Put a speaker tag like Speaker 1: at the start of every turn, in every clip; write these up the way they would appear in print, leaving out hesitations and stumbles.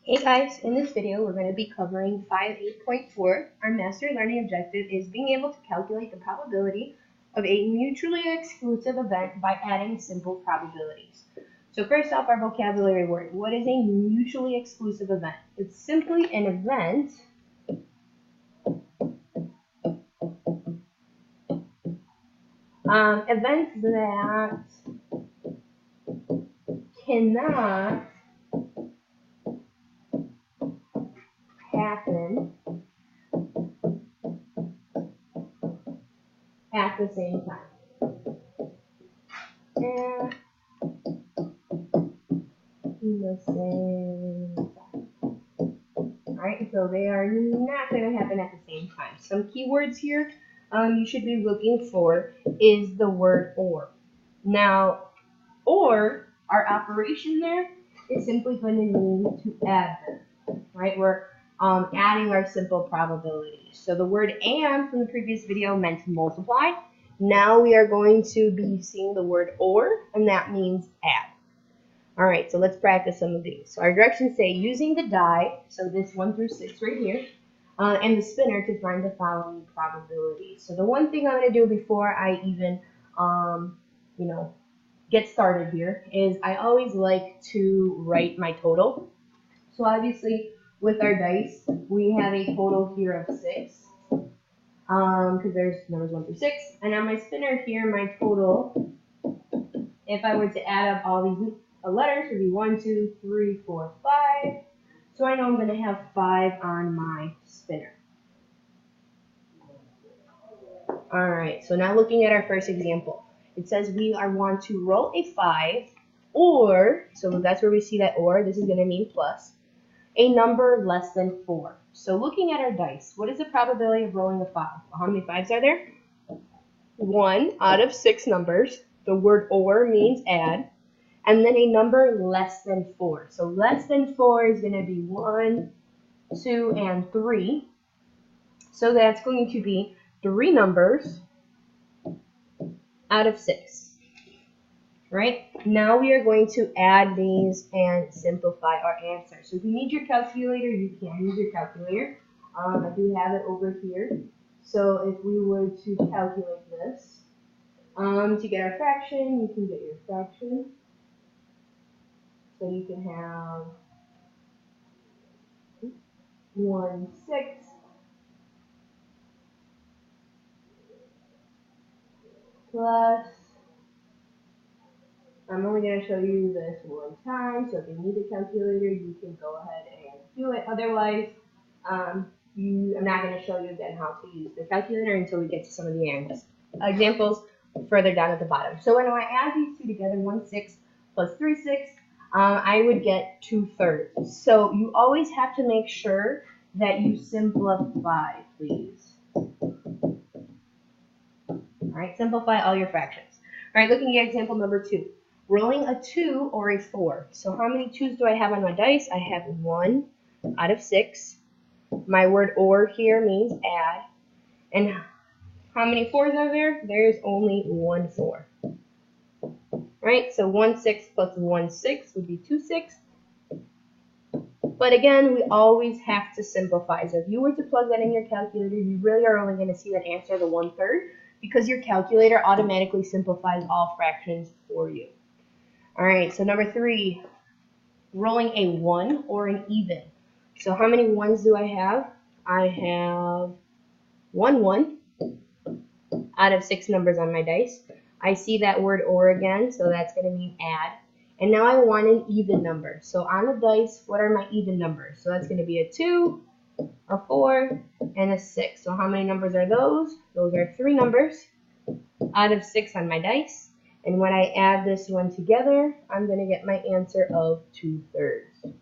Speaker 1: Hey guys, in this video we're going to be covering 5.8.4. Our master learning objective is being able to calculate the probability of a mutually exclusive event by adding simple probabilities. So first off, our vocabulary word. What is a mutually exclusive event? It's simply an event events that cannot happen at the same time. And the same time. Alright, so they are not going to happen at the same time. Some keywords here you should be looking for is the word or. Now, or, our operation there is simply going to mean to add them. Right? We're adding our simple probabilities. So the word and from the previous video meant to multiply. Now we are going to be seeing the word or, and that means add. Alright, so let's practice some of these. So our directions say using the die, so this 1 through 6 right here, and the spinner to find the following probabilities. So the one thing I'm going to do before I even, get started here is I always like to write my total. So obviously with our dice, we have a total here of 6, because there's numbers 1 through 6. And on my spinner here, my total, if I were to add up all these letters, would be 1, 2, 3, 4, 5. So I know I'm going to have 5 on my spinner. Alright, so now looking at our first example. It says we want to roll a 5 or, so that's where we see that or, this is going to mean plus, a number less than 4. So looking at our dice, what is the probability of rolling a 5? Well, how many 5s are there? 1 out of 6 numbers. The word or means add. And then a number less than 4. So less than 4 is going to be 1, 2, and 3. So that's going to be 3 numbers out of 6. Right? Now we are going to add these and simplify our answer. So if you need your calculator, you can use your calculator. I do have it over here. So if we were to calculate this, to get our fraction, you can get your fraction. So you can have 1/6 plus, I'm only going to show you this one time, so if you need a calculator, you can go ahead and do it. Otherwise, I'm not going to show you again how to use the calculator until we get to some of the examples further down at the bottom. So when I add these two together, 1/6 plus 3/6, I would get 2/3. So you always have to make sure that you simplify, please. Alright, simplify all your fractions. Alright, looking at example number 2. Rolling a 2 or a 4. So how many 2s do I have on my dice? I have 1 out of 6. My word or here means add. And how many 4s are there? There's only 1 4. Right, so 1/6 plus 1/6 would be 2/6. But again, we always have to simplify. So if you were to plug that in your calculator, you really are only going to see that answer, the 1/3, because your calculator automatically simplifies all fractions for you. Alright, so number 3, rolling a 1 or an even. So how many 1s do I have? I have 1 1 out of 6 numbers on my dice. I see that word or again, so that's going to mean add. And now I want an even number. So on the dice, what are my even numbers? So that's going to be a 2, a 4, and a 6. So how many numbers are those? Those are 3 numbers out of 6 on my dice. And when I add this one together, I'm going to get my answer of 2/3.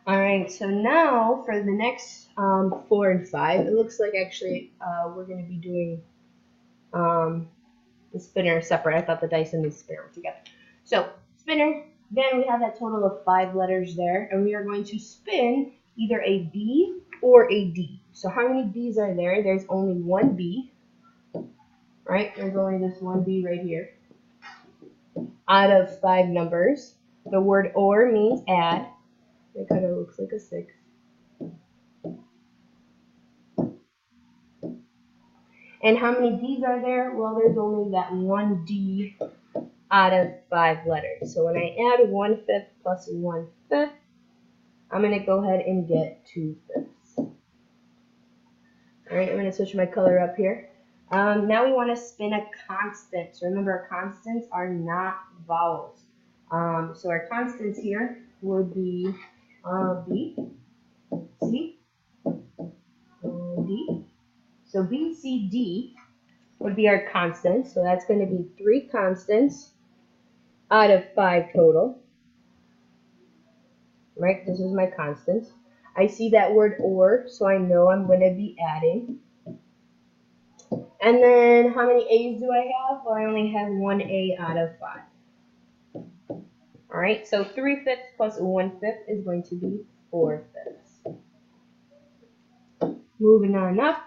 Speaker 1: Alright, so now for the next 4 and 5, it looks like actually we're going to be doing the spinner separate. I thought the dice and the spinner were together. So spinner, again we have that total of 5 letters there, and we are going to spin either a B or a D. So how many B's are there? There's only 1 B, right? There's only this 1 B right here out of 5 numbers. The word or means add. It kind of looks like a 6. And how many D's are there? Well, there's only that one D out of 5 letters. So when I add 1/5 plus 1/5, I'm going to go ahead and get 2/5. Alright, I'm going to switch my color up here. Now we want to spin a constant. So remember, constants are not vowels. So our constants here would be B, C, D. So B, C, D would be our constants. So that's going to be 3 constants out of 5 total. Right, this is my constants. I see that word or, so I know I'm going to be adding. And then how many A's do I have? Well, I only have 1 A out of 5. Alright, so 3/5 plus 1/5 is going to be 4/5. Moving on up.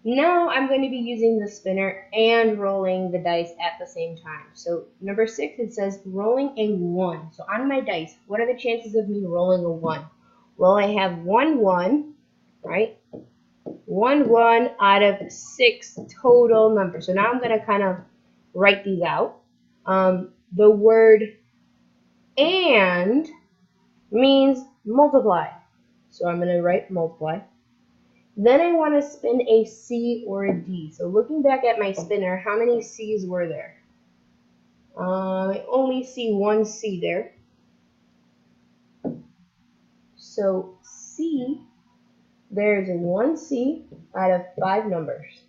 Speaker 1: Now I'm going to be using the spinner and rolling the dice at the same time. So number 6, it says rolling a 1. So on my dice, what are the chances of me rolling a 1? Well, I have 1 1, right? 1 1 out of 6 total numbers. So now I'm going to kind of write these out. The word and means multiply. So I'm going to write multiply. Then I want to spin a C or a D. So looking back at my spinner, how many C's were there? I only see 1 C there. So C, there's 1 C out of 5 numbers.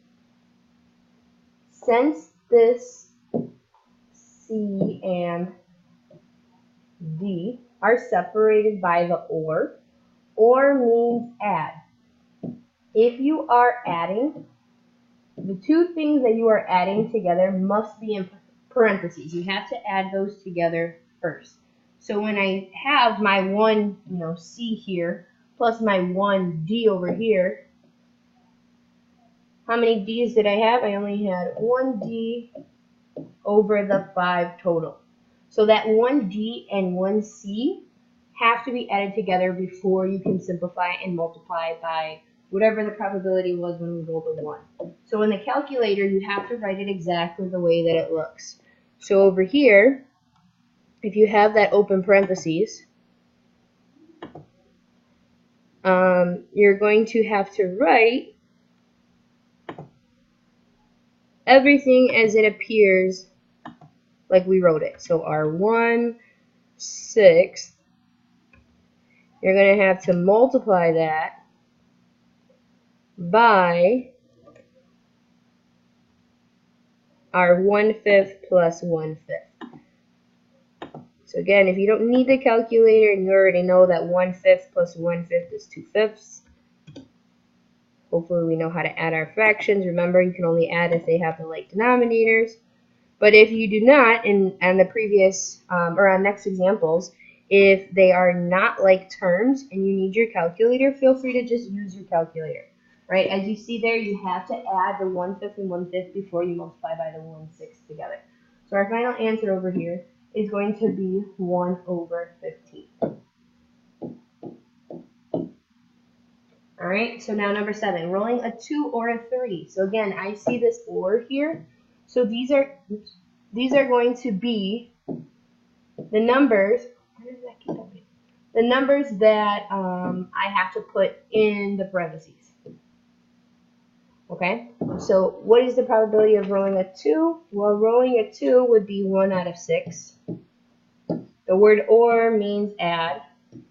Speaker 1: Since this C and D are separated by the or means add. If you are adding, the 2 things that you are adding together must be in parentheses. You have to add those together first. So when I have my 1, C here, plus my 1 D over here, how many D's did I have? I only had 1 D over the 5 total. So that 1 D and 1 C have to be added together before you can simplify and multiply by whatever the probability was when we rolled a 1. So in the calculator, you have to write it exactly the way that it looks. So over here, if you have that open parentheses, you're going to have to write everything as it appears like we wrote it. So our 1/6, you're going to have to multiply that by our 1/5 plus 1/5. So again, if you don't need the calculator and you already know that 1/5 plus 1/5 is 2/5, hopefully we know how to add our fractions. Remember, you can only add if they have the like denominators. But if you do not, on the previous or on next examples, if they are not like terms and you need your calculator, feel free to just use your calculator. Right, as you see there, you have to add the 1/5 and 1/5 before you multiply by the 1/6 together. So our final answer over here is going to be 1/15. Alright, so now number 7, rolling a 2 or a 3. So again, I see this or here. So these are going to be the numbers. Where does that keep going? The numbers that I have to put in the parentheses. Okay, so what is the probability of rolling a 2? Well, rolling a 2 would be 1 out of 6. The word or means add.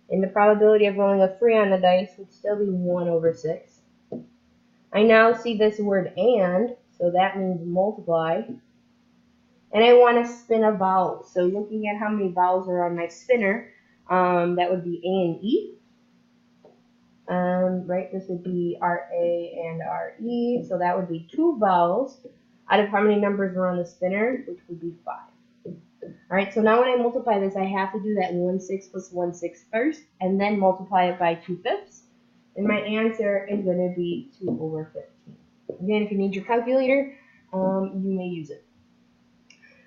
Speaker 1: And the probability of rolling a 3 on the dice would still be 1/6. I now see this word and, so that means multiply. And I want to spin a vowel. So looking at how many vowels are on my spinner, that would be A and E. Right, this would be R-A and R-E, so that would be 2 vowels out of how many numbers are on the spinner, which would be 5. Alright, so now when I multiply this, I have to do that 1/6 plus 1/6 first, and then multiply it by 2/5, and my answer is going to be 2/15. Again, if you need your calculator, you may use it.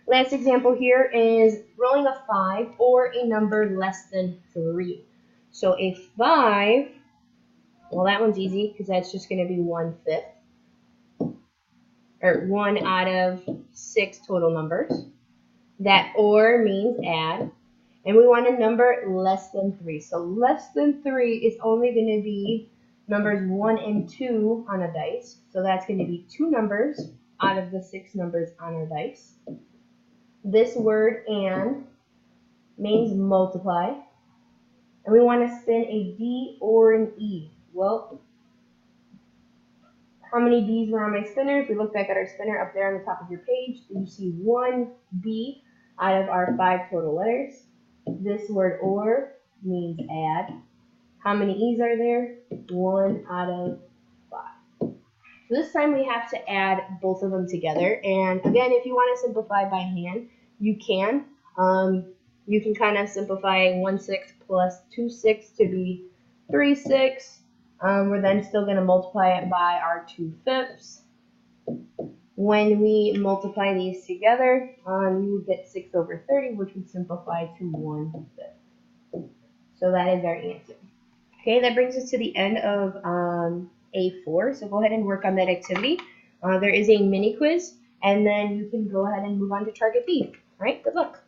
Speaker 1: Last example here is rolling a 5 or a number less than 3. So a 5, well, that one's easy because that's just going to be 1/5, or 1 out of 6 total numbers. That or means add. And we want a number less than 3. So less than 3 is only going to be numbers 1 and 2 on a dice. So that's going to be 2 numbers out of the 6 numbers on our dice. This word and means multiply. And we want to spin a D or an E. Well, how many B's were on my spinner? If we look back at our spinner up there on the top of your page, you see 1 B out of our 5 total letters. This word or means add. How many E's are there? 1 out of 5. So this time we have to add both of them together. And again, if you want to simplify by hand, you can. You can kind of simplify 1/6 plus 2/6 to be 3/6. We're then still going to multiply it by our 2/5. When we multiply these together, you would get 6/30, which would simplify to 1/5. So that is our answer. Okay, that brings us to the end of A4. So go ahead and work on that activity. There is a mini quiz, and then you can go ahead and move on to target B. All right, good luck.